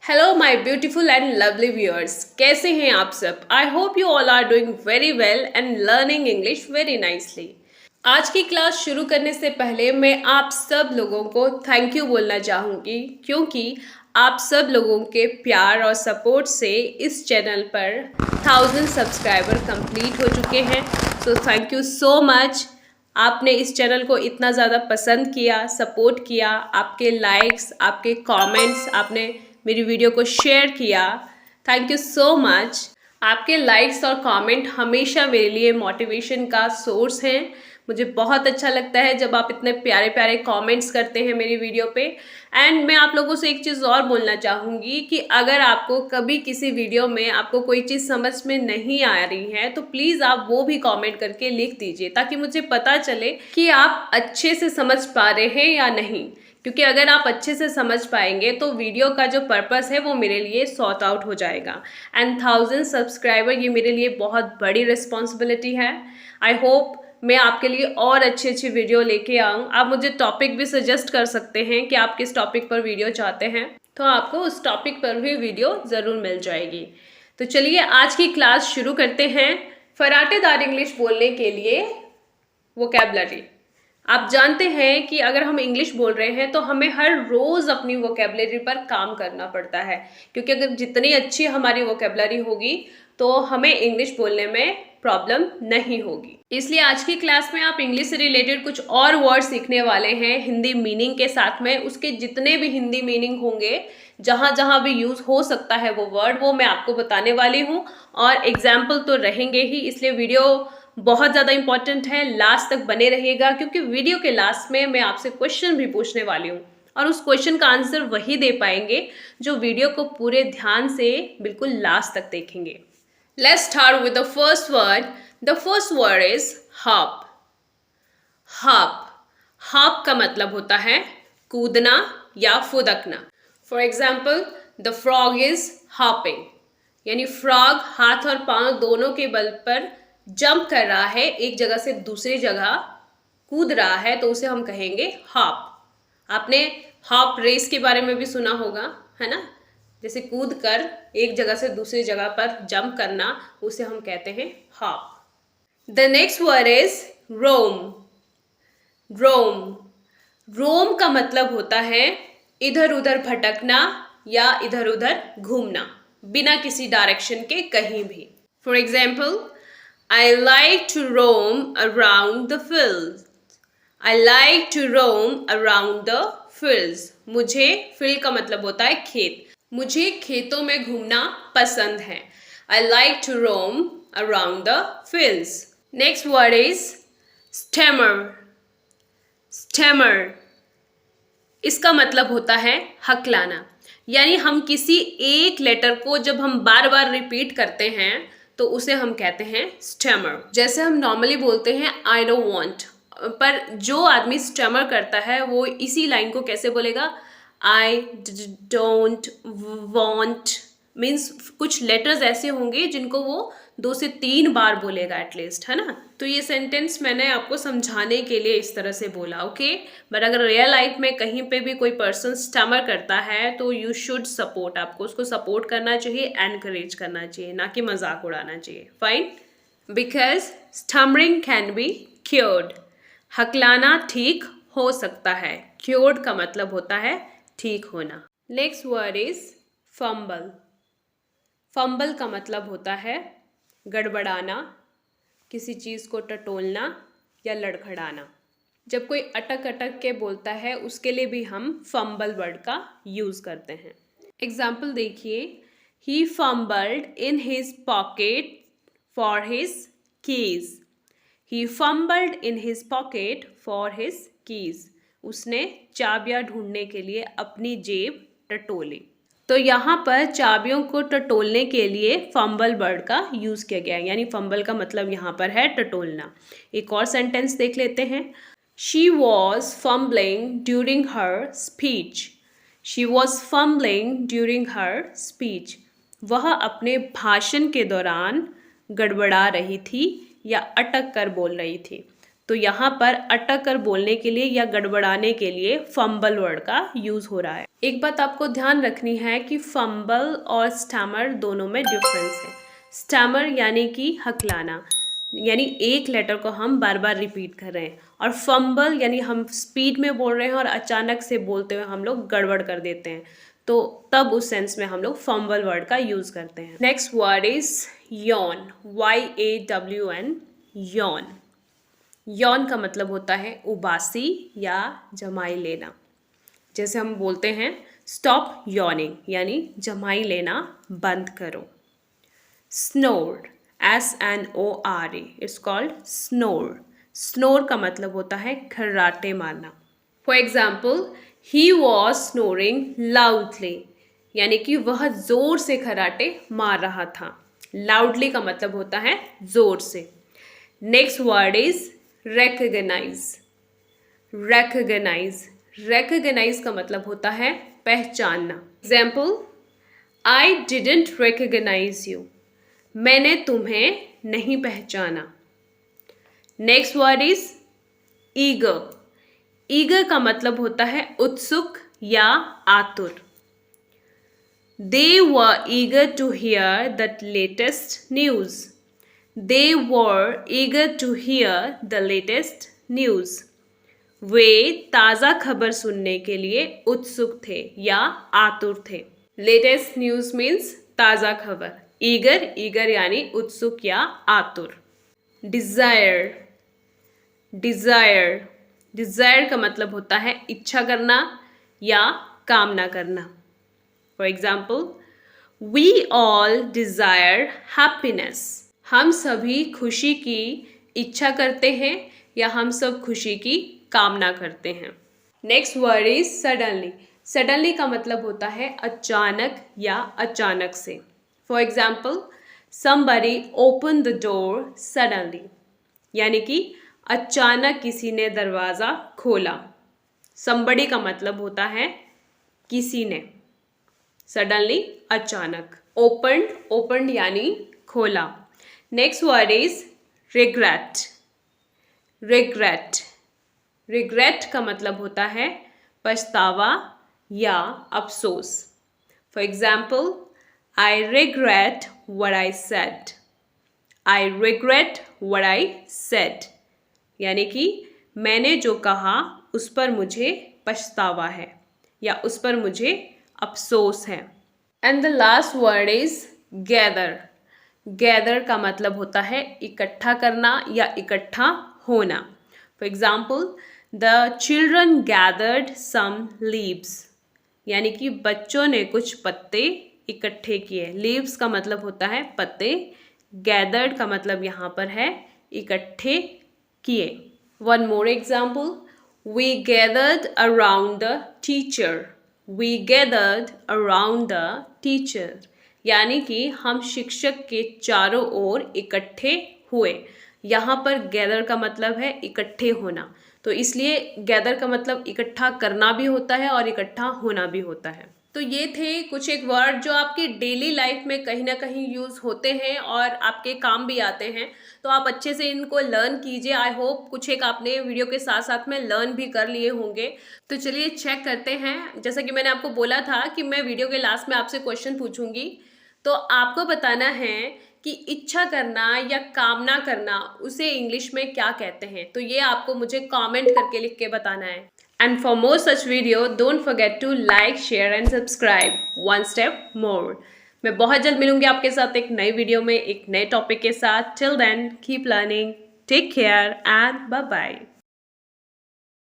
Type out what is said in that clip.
Hello my beautiful and lovely viewers, कैसे हैं आप सब। I hope you all are doing very well and learning English very nicely. आज की class शुरू करने से पहले मैं आप सब लोगों को थैंक यू बोलना चाहूँगी, क्योंकि आप सब लोगों के प्यार और सपोर्ट से इस चैनल पर 1000 सब्सक्राइबर कंप्लीट हो चुके हैं। So thank you so much. आपने इस चैनल को इतना ज़्यादा पसंद किया, सपोर्ट किया, आपके लाइक्स, आपके कमेंट्स, आपने मेरी वीडियो को शेयर किया। Thank you so much. आपके लाइक्स और कमेंट हमेशा मेरे लिए मोटिवेशन का सोर्स हैं। मुझे बहुत अच्छा लगता है जब आप इतने प्यारे प्यारे कमेंट्स करते हैं मेरी वीडियो पे। एंड मैं आप लोगों से एक चीज़ और बोलना चाहूँगी कि अगर आपको कभी किसी वीडियो में आपको कोई चीज़ समझ में नहीं आ रही है तो प्लीज़ आप वो भी कमेंट करके लिख दीजिए, ताकि मुझे पता चले कि आप अच्छे से समझ पा रहे हैं या नहीं। क्योंकि अगर आप अच्छे से समझ पाएंगे तो वीडियो का जो पर्पस है वो मेरे लिए सॉर्ट आउट हो जाएगा। एंड 1000 सब्सक्राइबर ये मेरे लिए बहुत बड़ी रिस्पॉन्सिबिलिटी है। आई होप मैं आपके लिए और अच्छी अच्छी वीडियो लेके आऊँ। आप मुझे टॉपिक भी सजेस्ट कर सकते हैं कि आप किस टॉपिक पर वीडियो चाहते हैं, तो आपको उस टॉपिक पर भी वीडियो ज़रूर मिल जाएगी। तो चलिए आज की क्लास शुरू करते हैं। फराटेदार इंग्लिश बोलने के लिए वोकैबुलरी। आप जानते हैं कि अगर हम इंग्लिश बोल रहे हैं तो हमें हर रोज़ अपनी वोकैबुलरी पर काम करना पड़ता है, क्योंकि अगर जितनी अच्छी हमारी वोकैबुलरी होगी तो हमें इंग्लिश बोलने में प्रॉब्लम नहीं होगी। इसलिए आज की क्लास में आप इंग्लिश से रिलेटेड कुछ और वर्ड सीखने वाले हैं हिंदी मीनिंग के साथ में। उसके जितने भी हिंदी मीनिंग होंगे, जहाँ जहाँ भी यूज़ हो सकता है वो वर्ड, वो मैं आपको बताने वाली हूँ। और एग्जाम्पल तो रहेंगे ही, इसलिए वीडियो बहुत ज़्यादा इंपॉर्टेंट है। लास्ट तक बने रहिएगा, क्योंकि वीडियो के लास्ट में मैं आपसे क्वेश्चन भी पूछने वाली हूँ और उस क्वेश्चन का आंसर वही दे पाएंगे जो वीडियो को पूरे ध्यान से बिल्कुल लास्ट तक देखेंगे। Let's start with the first word. The first word is hop. Hop. Hop का मतलब होता है कूदना या फुदकना। For example, the frog is hopping, यानी फ्रॉग हाथ और पांव दोनों के बल पर जंप कर रहा है, एक जगह से दूसरी जगह कूद रहा है, तो उसे हम कहेंगे हॉप। आपने हॉप रेस के बारे में भी सुना होगा, है ना। जैसे कूद कर एक जगह से दूसरी जगह पर जंप करना, उसे हम कहते हैं hop. The next word is roam. Roam. Roam का मतलब होता है इधर उधर भटकना या इधर उधर घूमना, बिना किसी डायरेक्शन के कहीं भी। For example, I like to roam around the fields. I like to roam around the fields. मुझे field का मतलब होता है खेत। मुझे खेतों में घूमना पसंद है। I like to roam around the fields. Next word is stammer. Stammer. इसका मतलब होता है हकलाना, यानी हम किसी एक लेटर को जब हम बार बार रिपीट करते हैं तो उसे हम कहते हैं स्टैमर। जैसे हम नॉर्मली बोलते हैं आई डोंट वांट, पर जो आदमी स्टैमर करता है वो इसी लाइन को कैसे बोलेगा, आई डोंट वांट। मीन्स कुछ लेटर्स ऐसे होंगे जिनको वो 2 से 3 बार बोलेगा एटलीस्ट, है ना। तो ये सेंटेंस मैंने आपको समझाने के लिए इस तरह से बोला, ओके। बट अगर रियल लाइफ में कहीं पे भी कोई पर्सन स्टमर करता है तो यू शुड सपोर्ट, आपको उसको सपोर्ट करना चाहिए, एनकरेज करना चाहिए, ना कि मजाक उड़ाना चाहिए। Fine. Because stammering can be cured. हकलाना ठीक हो सकता है। क्योर्ड का मतलब होता है ठीक होना। Next word is fumble. Fumble का मतलब होता है गड़बड़ाना, किसी चीज़ को टटोलना या लड़खड़ाना। जब कोई अटक अटक के बोलता है उसके लिए भी हम फंबल वर्ड का यूज़ करते हैं। एग्जाम्पल देखिए, he fumbled in his pocket for his keys. He fumbled in his pocket for his keys. उसने चाबियां ढूंढने के लिए अपनी जेब टटोली। तो यहाँ पर चाबियों को टटोलने के लिए फंबल वर्ड का यूज़ किया गया है, यानी फंबल का मतलब यहाँ पर है टटोलना। एक और सेंटेंस देख लेते हैं। She was fumbling during her speech. She was fumbling during her speech. वह अपने भाषण के दौरान गड़बड़ा रही थी या अटक कर बोल रही थी। तो यहाँ पर अटक कर बोलने के लिए या गड़बड़ाने के लिए फंबल वर्ड का यूज हो रहा है। एक बात आपको ध्यान रखनी है कि फंबल और स्टैमर दोनों में डिफरेंस है। स्टैमर यानी कि हकलाना, यानी एक लेटर को हम बार बार रिपीट कर रहे हैं, और फंबल यानी हम स्पीड में बोल रहे हैं और अचानक से बोलते हुए हम लोग गड़बड़ कर देते हैं, तो तब उस सेंस में हम लोग फंबल वर्ड का यूज करते हैं। Next word is Yon, YAWN, Yon. Yon का मतलब होता है उबासी या जमाई लेना। जैसे हम बोलते हैं स्टॉप यॉनिंग, यानी जमाई लेना बंद करो। Snore, SNORE, it's called snore. Snore का मतलब होता है खर्राटे मारना। For example, he was snoring loudly, यानी कि वह जोर से खर्राटे मार रहा था। लाउडली का मतलब होता है जोर से। Next word is recognize, recognize, recognize का मतलब होता है पहचानना। Example, I didn't recognize you, मैंने तुम्हें नहीं पहचाना। Next word is eager, eager का मतलब होता है उत्सुक या आतुर। They were eager to hear the latest news, They were eager to hear the latest news. वे ताज़ा खबर सुनने के लिए उत्सुक थे या आतुर थे। लेटेस्ट न्यूज़ मीन्स ताज़ा खबर। ईगर, ईगर यानी उत्सुक या आतुर। डिज़ायर, डिज़ायर, डिज़ायर का मतलब होता है इच्छा करना या कामना करना। For example, we all desire happiness, हम सभी खुशी की इच्छा करते हैं या हम सब खुशी की कामना करते हैं। Next word is suddenly. Suddenly का मतलब होता है अचानक या अचानक से। For example, somebody opened the door suddenly, यानी कि अचानक किसी ने दरवाज़ा खोला। somebody का मतलब होता है किसी ने। सडनली अचानक। opened, opened यानी खोला। Next word is regret, regret, regret का मतलब होता है पछतावा या अफसोस। For example, I regret what I said, I regret what I said, यानी कि मैंने जो कहा उस पर मुझे पछतावा है या उस पर मुझे अफसोस है। And the last word is gather. Gather का मतलब होता है इकट्ठा करना या इकट्ठा होना। For example, the children gathered some leaves, यानी कि बच्चों ने कुछ पत्ते इकट्ठे किए। लीव्स का मतलब होता है पत्ते, गैदर्ड का मतलब यहाँ पर है इकट्ठे किए। One more example, we gathered around the teacher, we gathered around the teacher, यानी कि हम शिक्षक के चारों ओर इकट्ठे हुए। यहाँ पर गैदर का मतलब है इकट्ठे होना, तो इसलिए गैदर का मतलब इकट्ठा करना भी होता है और इकट्ठा होना भी होता है। तो ये थे कुछ एक वर्ड जो आपकी डेली लाइफ में कहीं ना कहीं यूज़ होते हैं और आपके काम भी आते हैं, तो आप अच्छे से इनको लर्न कीजिए। आई होप कुछ एक आपने वीडियो के साथ साथ में लर्न भी कर लिए होंगे। तो चलिए चेक करते हैं। जैसा कि मैंने आपको बोला था कि मैं वीडियो के लास्ट में आपसे क्वेश्चन पूछूंगी, तो आपको बताना है कि इच्छा करना या कामना करना उसे इंग्लिश में क्या कहते हैं। तो ये आपको मुझे कमेंट करके लिख के बताना है। And for more such video don't forget to like, share and subscribe one step more. मैं बहुत जल्द मिलूंगी आपके साथ एक नई वीडियो में एक नए टॉपिक के साथ। Till then keep learning, take care and bye bye.